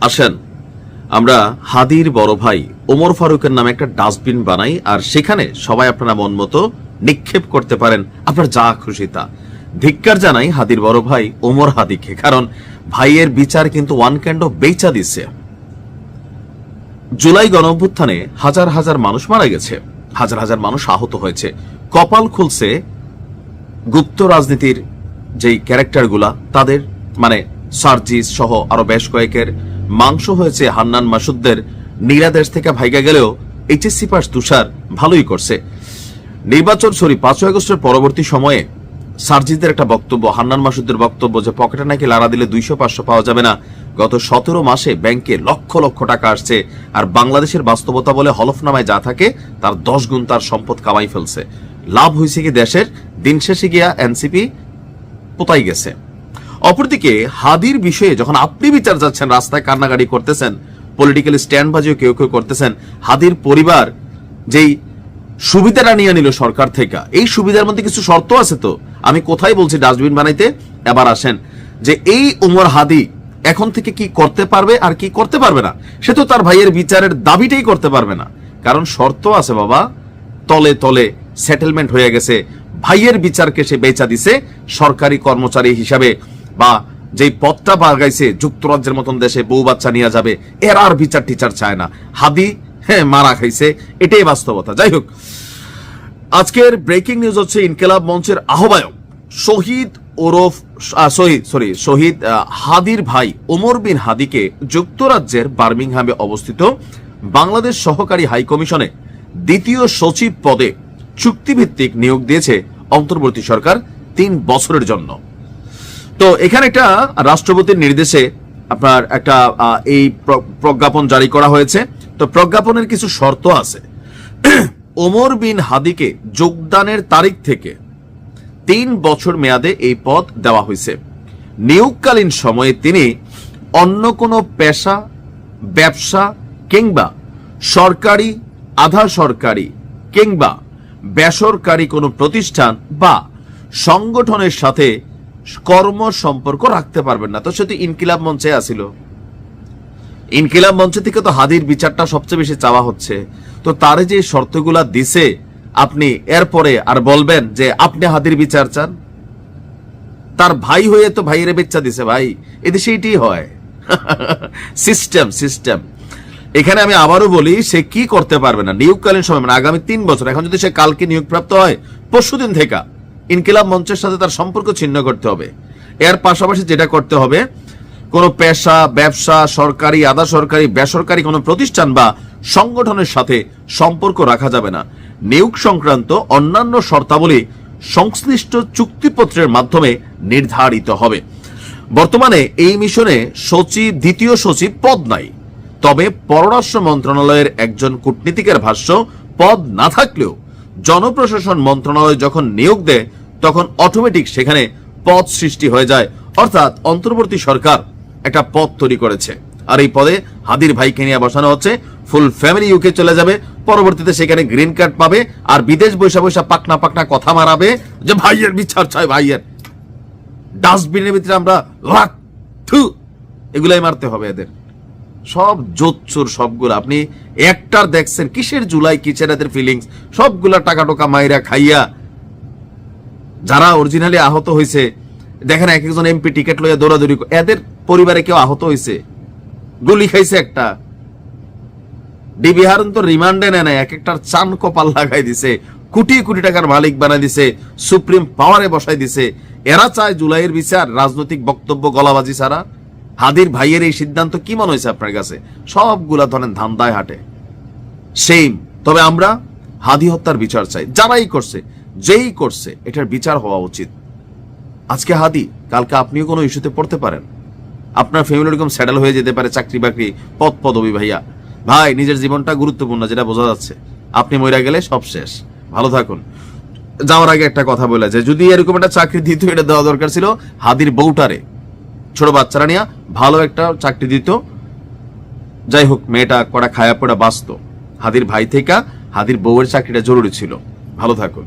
আসেন আমরা হাদির বড় ভাই ওমর ফারুকের নামে একটা ডাস্টবিন বানাই, আর সেখানে সবাই আপনারা মন মতো নিক্ষেপ করতে পারেন আপনার যা খুশি তা। ধিক্কার জানাই হাদির বড় ভাই ওমর হাদিকে, কারণ ভাইয়ের বিচার কিন্তু ওয়ান কাইন্ড অফ বেচা দিচ্ছে। জুলাই গণঅভ্যুত্থানে হাজার হাজার মানুষ মারা গেছে, হাজার হাজার মানুষ আহত হয়েছে। কপাল খুলছে গুপ্ত রাজনীতির যেই ক্যারেক্টারগুলা তাদের, মানে সার্জিস সহ আরো বেশ কয়েকের মাংস হয়েছে। হান্নান মাসুদদের নিরাদেশ থেকে ভাইগা গেলেও এইচএসসি পাস তুষার ভালোই করছে। নির্বাচন 5 আগস্টের পরবর্তী সময়ে সার্জিসদের একটা বক্তব্য, হান্নান মাসুদদের বক্তব্য যে পকেটে নাকি লাড়া দিলে 200-500 পাওয়া যাবে না। গত 17 মাসে ব্যাংকে লক্ষ লক্ষ টাকা আসছে, আর বাংলাদেশের বাস্তবতা বলে হলফনামায় যা থাকে তার 10 গুণ তার সম্পদ কামাই ফেলছে। লাভ হয়েছে কি দেশের? দিন শেষে গিয়া এনসিপি পোতাই গেছে। অপরদিকে হাদির বিষয়ে যখন আপনি বিচার যাচ্ছেন, রাস্তায় কান্নাকাটি করতেছেন, পলিটিক্যাল স্ট্যান্ড বাজিও কেউ কেউ করতেছেন, হাদির পরিবার যেই সুবিধাটা নিয়ে নিল সরকার থেকে, এই সুবিধার মধ্যে কিছু শর্ত আছে। তো আমি কোথায় বলছি ডাস্টবিন বানাইতে? এবার আসেন যে এই ওমর হাদি এখন থেকে কি করতে পারবে আর কি করতে পারবে না, সে তো তার ভাইয়ের বিচারের দাবিটাই করতে পারবে না, কারণ শর্ত আছে বাবা। তলে তলে সেটেলমেন্ট হয়ে গেছে, ভাইয়ের বিচারকে সে বেচা দিছে সরকারি কর্মচারী হিসাবে, বা যেই পদটা বাগাইছে যুক্তরাজ্যের মতন দেশে বউ বাচ্চা নিয়ে যাবে, এর আর বিচার টিচার চায় না। হাদি মারা খাইছে, এটাই বাস্তবতা। যাই হোক, আজকের ব্রেকিং নিউজ হচ্ছে ইনকিলাব মঞ্চের আহ্বায়ক শহীদ হাদির ভাই ওমর বিন হাদিকে যুক্তরাজ্যের বার্মিংহামে অবস্থিত বাংলাদেশ সহকারী হাই কমিশনে 2য় সচিব পদে চুক্তিভিত্তিক নিয়োগ দিয়েছে অন্তর্বর্তী সরকার 3 বছরের জন্য। তো এখানে একটা রাষ্ট্রপতির নির্দেশে আপনার একটা এই প্রজ্ঞাপন জারি করা হয়েছে। তো প্রজ্ঞাপনের কিছু শর্ত আছে। ওমর বিন হাদিকে যোগদানের তারিখ থেকে 3 বছর মেয়াদে এই পদ দেওয়া হয়েছে। নিয়োগকালীন সময়ে তিনি অন্য কোনো পেশা, ব্যবসা কিংবা সরকারি, আধা সরকারি কিংবা বেসরকারি কোনো প্রতিষ্ঠান বা সংগঠনের সাথে কর্ম সম্পর্ক রাখতে পারবেন না। তো সে তো ইনকিলাব মঞ্চে আসিল, ইনকিলাব মঞ্চ থেকে তো হাদির বিচারটা সবচেয়ে বেশি চাওয়া হচ্ছে। তো তারে যে শর্তগুলা দিছে, আপনি এরপরে আর বলবেন যে আপনি হাদির বিচার চান? তার ভাই হয়ে তো ভাইয়ের বেচা দিছে। ভাই, এদেশে এটাই হয়। সিস্টেম। এখানে আমি আবারও বলি, সে কি করতে পারবে না নিয়োগকালীন সময়, মানে আগামী 3 বছর। এখন যদি সে কালকে নিয়োগপ্রাপ্ত হয়, পরশুদিন থেকে ইনকিলাব মঞ্চের সাথে তার সম্পর্ক ছিন্ন করতে হবে। এর পাশাপাশি যেটা করতে হবে, কোনো পেশা, ব্যবসা, সরকারি, আধা সরকারি, বেসরকারি কোনো প্রতিষ্ঠান বা সংগঠনের সাথে সম্পর্ক রাখা যাবে না। নিয়োগ সংক্রান্ত অন্যান্য শর্তাবলী সংশ্লিষ্ট চুক্তিপত্রের মাধ্যমে নির্ধারিত হবে। বর্তমানে এই মিশনে 2য় সচিব পদ নাই, তবে পররাষ্ট্র মন্ত্রণালয়ের একজন কূটনীতিকের ভাষ্য, পদ না থাকলেও জনপ্রশাসন মন্ত্রণালয় যখন নিয়োগ দেয় তখন অটোমেটিক সেখানে পদ সৃষ্টি হয়ে যায়। অর্থাৎ অন্তর্বর্তী সরকার একটা পদ তৈরি করেছে, আর এই পদে হাদির ভাইকে নিয়ে বসানো হচ্ছে। ফুল ফ্যামিলি ইউকে চলে যাবে, পরবর্তীতে সেখানে গ্রিন কার্ড পাবে, আর বিদেশ বৈশা পাকনা কথা মারাবে যে ভাইয়ের বিচার চাই, ভাইয়ের। ডাস্টবিনের ভিতরে আমরা এগুলাই মারতে হবে এদের। সব জোচ্চুর সবগুলো। আপনি একটার দেখছেন কিসের জুলাই, কিসের এদের ফিলিংস, সবগুলা টাকা টোকা মাইরা খাইয়া যারা অরিজিনালি আহত হয়েছে। দেখেন এক একজন এমপি টিকিট লইয়া দৌড়াদৌড়ি, এদের পরিবারে কেউ আহত হয়েছে, গুলি খাইছে একটা। ডিবি হারুন তো রিমান্ডে নেয়, এক একটার চান কপাল লাগাই দিছে, কোটি কোটি টাকার মালিক বানাই দিছে, সুপ্রিম পাওয়ারে বসাই দিছে। এরা চায় জুলাইয়ের বিচার রাজনৈতিক বক্তব্য গলাবাজি ছাড়া। হাদির ভাইয়ের এই সিদ্ধান্ত কি মনে হয়েছে আপনার কাছে? সবগুলা ধরেন ধান্দায় হাঁটে, সেম। তবে আমরা হাদি হত্যার বিচার চাই। যারাই করছে, যেই করছে, এটার বিচার হওয়া উচিত। আজকে হাদি, কালকে আপনিও কোনো ইস্যুতে পড়তে পারেন, আপনার ফ্যামিলি এরকম সেটেল হয়ে যেতে পারে, চাকরি বাকরি, পদবি। ভাইয়া ভাই, নিজের জীবনটা গুরুত্বপূর্ণ, যেটা বোঝা যাচ্ছে। আপনি মইরা গেলে সব শেষ। ভালো থাকুন। যাওয়ার আগে একটা কথা বলে যে যদি এরকম একটা চাকরি দিত, এটা দেওয়া দরকার ছিল হাদির বউটারে, ছোট বাচ্চারা নিয়ে ভালো একটা চাকরি দিত। যাই হোক, মেয়েটা কটা খায়া পড়া বাঁচত। হাদির ভাই থেকে হাদির বউয়ের চাকরিটা জরুরি ছিল। ভালো থাকুন।